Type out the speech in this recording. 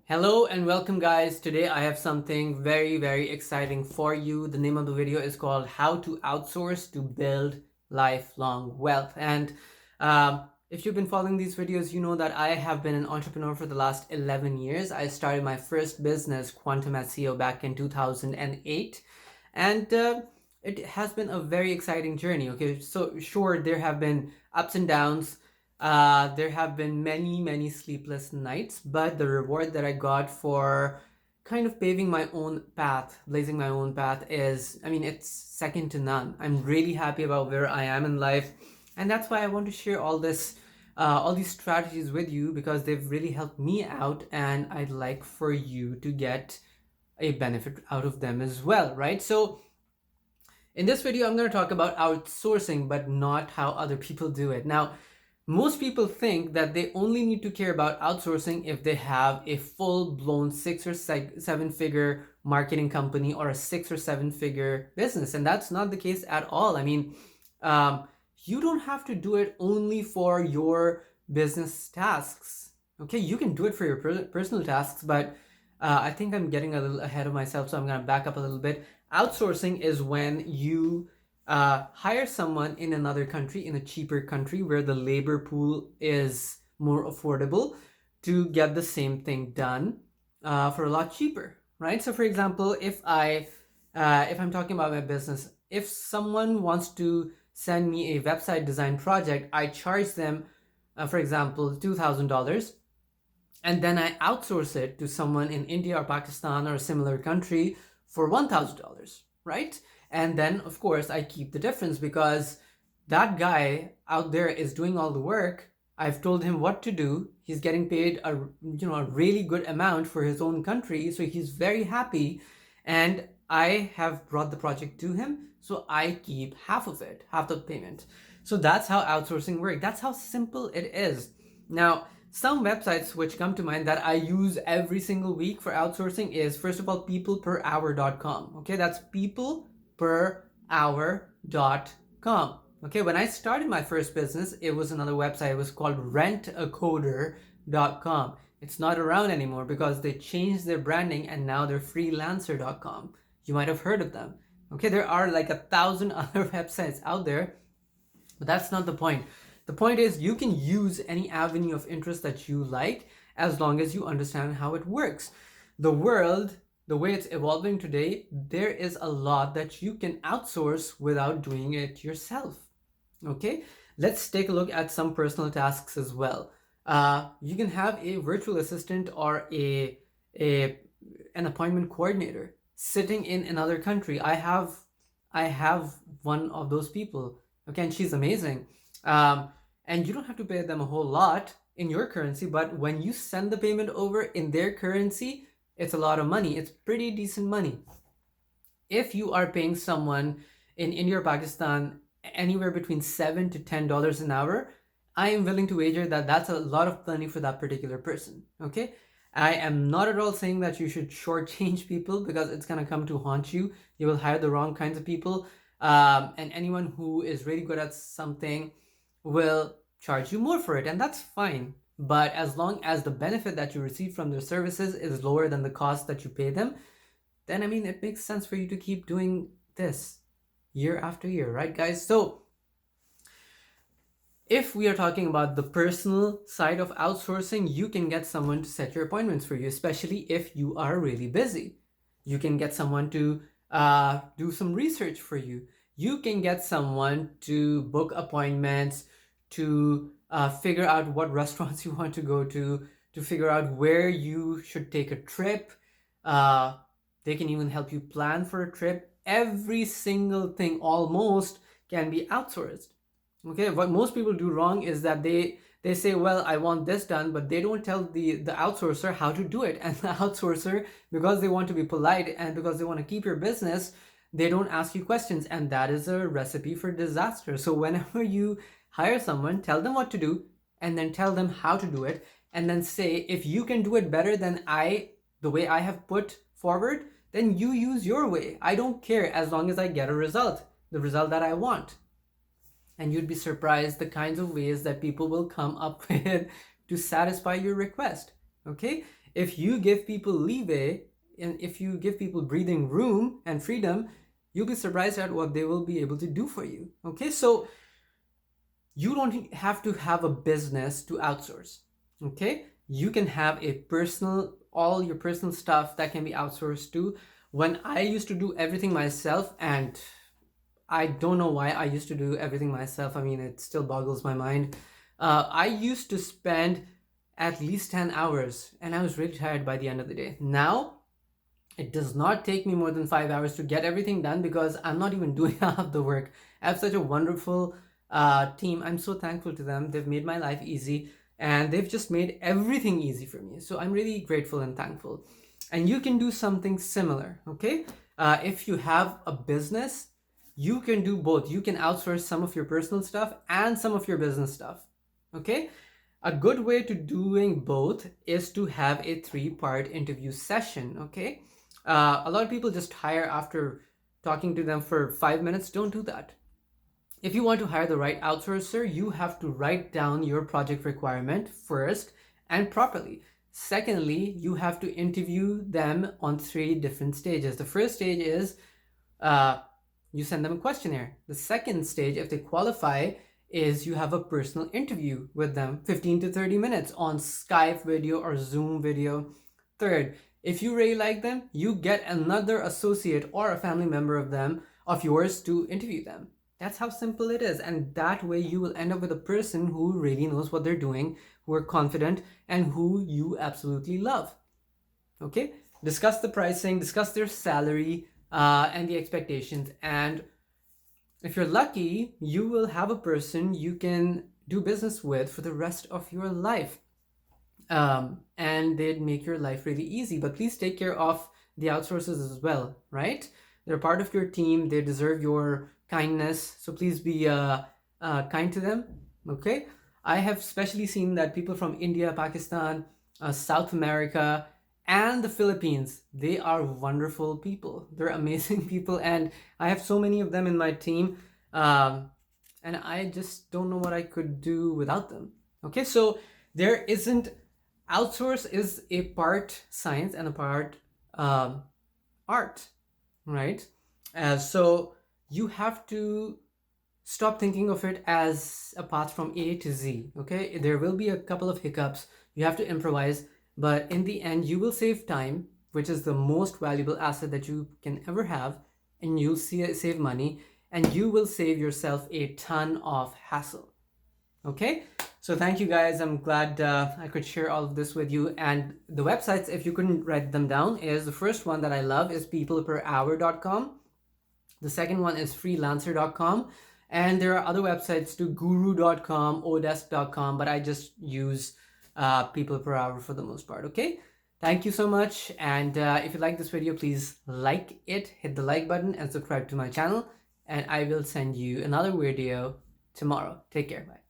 Hello and welcome guys. Today I have something very exciting for you. The name of the video is called How to Outsource to Build Lifelong Wealth. And if you've been following these videos, you know that I have been an entrepreneur for the last 11 years. I started my first business, Quantum SEO, back in 2008. And it has been a very exciting journey. Okay, so sure, there have been ups and downs. There have been many sleepless nights, but the reward that I got for kind of paving my own path, blazing my own path is, it's second to none. I'm really happy about where I am in life, and that's why I want to share all these strategies with you, because they've really helped me out, and I'd like for you to get a benefit out of them as well, right? So in this video, I'm going to talk about outsourcing, but not how other people do it. Now, most people think that they only need to care about outsourcing if they have a full-blown 6 or 7 figure marketing company or a 6 or 7 figure business. And that's not the case at all. You don't have to do it only for your business tasks. Okay, you can do it for your personal tasks, but I think I'm getting a little ahead of myself, so I'm going to back up a little bit. Outsourcing is when you hire someone in another country, in a cheaper country where the labor pool is more affordable, to get the same thing done for a lot cheaper, right? So for example, if I'm talking about my business, if someone wants to send me a website design project, I charge them, for example, $2,000, and then I outsource it to someone in India or Pakistan or a similar country for $1,000, right? And then, of course, I keep the difference, because that guy out there is doing all the work. I've told him what to do. He's getting paid a really good amount for his own country, so he's very happy. And I have brought the project to him, so I keep half of it, half the payment. So that's how outsourcing works. That's how simple it is. Now, some websites which come to mind that I use every single week for outsourcing is, first of all, peopleperhour.com. Okay, that's peopleperhour.com. Okay, when I started my first business, it was another website. It was called rentacoder.com. It's not around anymore because they changed their branding and now they're freelancer.com. You might have heard of them. Okay, there are like 1,000 other websites out there, but that's not the point. The point is, you can use any avenue of interest that you like, as long as you understand how it works. The world, the way it's evolving today, there is a lot that you can outsource without doing it yourself. Okay, let's take a look at some personal tasks as well. You can have a virtual assistant or an appointment coordinator sitting in another country. I have one of those people. Okay, and she's amazing. And you don't have to pay them a whole lot in your currency, but when you send the payment over in their currency, it's a lot of money. It's pretty decent money. If you are paying someone in India or Pakistan anywhere between $7 to $10 an hour, I am willing to wager that that's a lot of money for that particular person. Okay, I am not at all saying that you should shortchange people, because it's gonna come to haunt you. You will hire the wrong kinds of people, and anyone who is really good at something will charge you more for it, and that's fine. But as long as the benefit that you receive from their services is lower than the cost that you pay them, then it makes sense for you to keep doing this year after year, right guys? So if we are talking about the personal side of outsourcing, you can get someone to set your appointments for you, especially if you are really busy. You can get someone to do some research for you. You can get someone to book appointments, to figure out what restaurants you want to go to figure out where you should take a trip. They can even help you plan for a trip. Every single thing almost can be outsourced. Okay, what most people do wrong is that they say, well, I want this done, but they don't tell the outsourcer how to do it. And the outsourcer, because they want to be polite and because they want to keep your business, they don't ask you questions, and that is a recipe for disaster. So whenever you hire someone, tell them what to do, and then tell them how to do it, and then say, if you can do it better than the way I have put forward, then you use your way. I don't care, as long as I get a result, the result that I want. And you'd be surprised the kinds of ways that people will come up with to satisfy your request. Okay, if you give people leeway and if you give people breathing room and freedom, you'll be surprised at what they will be able to do for you. Okay, so you don't have to have a business to outsource. Okay, you can have a personal, all your personal stuff that can be outsourced to. When I used to do everything myself, and I don't know why I used to do everything myself. I mean, it still boggles my mind. I used to spend at least 10 hours and I was really tired by the end of the day. Now, it does not take me more than 5 hours to get everything done because I'm not even doing half the work. I have such a wonderful team. I'm so thankful to them. They've made my life easy and they've just made everything easy for me. So I'm really grateful and thankful. And you can do something similar, okay? If you have a business, you can do both. You can outsource some of your personal stuff and some of your business stuff, okay? A good way to doing both is to have a 3-part interview session, okay? A lot of people just hire after talking to them for 5 minutes. Don't do that. If you want to hire the right outsourcer, you have to write down your project requirement first and properly. Secondly, you have to interview them on 3 different stages. The first stage is you send them a questionnaire. The second stage, if they qualify, is you have a personal interview with them, 15 to 30 minutes on Skype video or Zoom video. Third, if you really like them, you get another associate or a family member of yours to interview them. That's how simple it is. And that way you will end up with a person who really knows what they're doing, who are confident, and who you absolutely love. Okay? Discuss the pricing, discuss their salary, and the expectations. And if you're lucky, you will have a person you can do business with for the rest of your life. And they'd make your life really easy. But please take care of the outsources as well, right? They're part of your team. They deserve your kindness. So please be kind to them, okay? I have especially seen that people from India, Pakistan, South America, and the Philippines, they are wonderful people. They're amazing people. And I have so many of them in my team. And I just don't know what I could do without them. Okay, so there isn't, outsource is a part science and a part art, right? So you have to stop thinking of it as a path from A to Z, okay? There will be a couple of hiccups. You have to improvise, but in the end, you will save time, which is the most valuable asset that you can ever have, and you'll save money, and you will save yourself a ton of hassle, okay? So thank you guys. I'm glad I could share all of this with you. And the websites, if you couldn't write them down, is the first one that I love is peopleperhour.com. The second one is freelancer.com. And there are other websites too, guru.com, odesk.com, but I just use people per hour for the most part, okay? Thank you so much. And if you like this video, please like it, hit the like button and subscribe to my channel. And I will send you another video tomorrow. Take care. Bye.